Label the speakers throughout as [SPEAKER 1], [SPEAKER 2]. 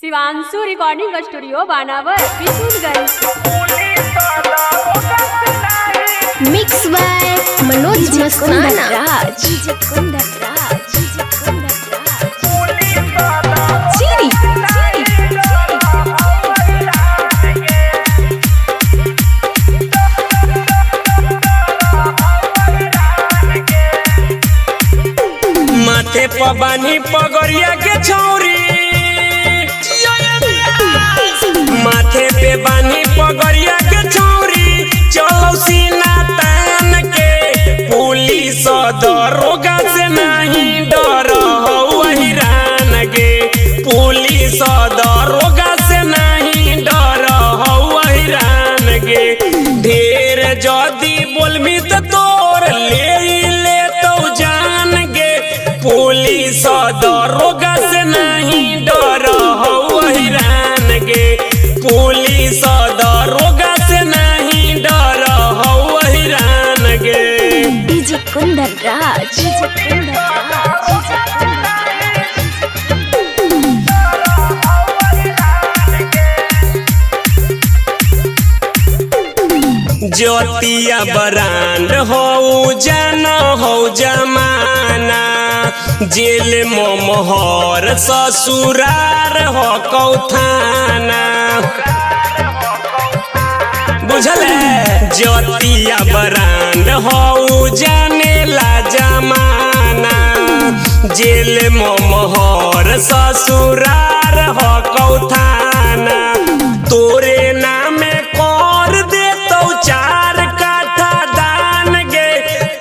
[SPEAKER 1] Shivanshu recording studio बानावर Vishunganj.
[SPEAKER 2] Mix by Manoj Mastana. चीरी
[SPEAKER 3] माथे पबानी पगड़िया के छौरी, माथे पे बानी पगड़िया के छौरी, चलो सीना तान के। पुलिस दरोगा से नहीं डर हो हिरान गे, पुलिस दरोगा से नहीं डर हो हिरान गे। ढेर जदी बोलमी तो तोर ले तो जान गे, पुलिस दरोगा से नहीं डर हो हिरान गे, पुलिस दरोगा से नहीं डर हो हिरान गे।
[SPEAKER 2] डीजे कुंदन राज।
[SPEAKER 3] ज्योतिया बरांड हो जान हो जमाना, जेल मोहर ससुरार हो कौथाना। बुझल है ज्योतिया बरांड हो जाने ला जमाना, जेल मोहर ससुरार हो कौथाना। तोरे नामे कर दे तो 4 काठा दान गे,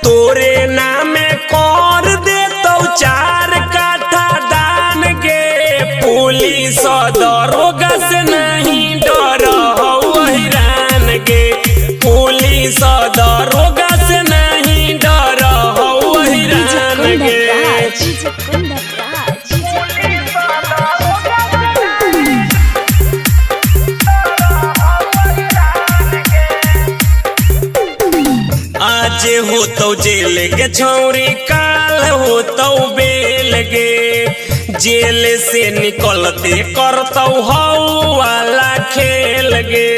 [SPEAKER 3] तोरे नामे कर दे तो 4 काठा दान गे। पुलिस दरोगा से नहीं डर हो हिरान गे, पुलिस दरोगा से नहीं डर हो हिरान गे। आज हो तो जेल के छौरी, काल हो तो बेल गे। जेल से निकलते करतौ हौ वाला खेल गे।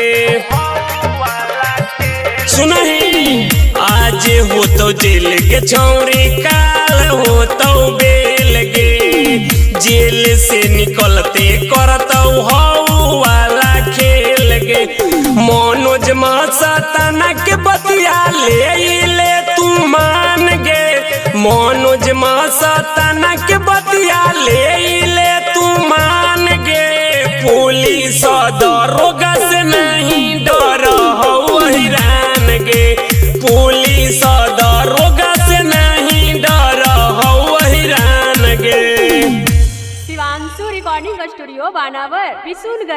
[SPEAKER 3] सुनही आज हो तो जेल के छौरी, काल हो तो बेल गे। जेल से निकलते करतौ हौ वाला खेल गे। मनोज मस्ताना के बतिया ले तू मान गे, मनोज मस्ताना के बतिया ले तू मान गे। पुलिस दरोगा से नहीं डर हो हिरान गे, पुलिस दरोगा से नहीं डर हो हिरान गे।
[SPEAKER 1] शिवांशु रिकॉर्डिंग स्टूडियो बानावर विशुनगंज।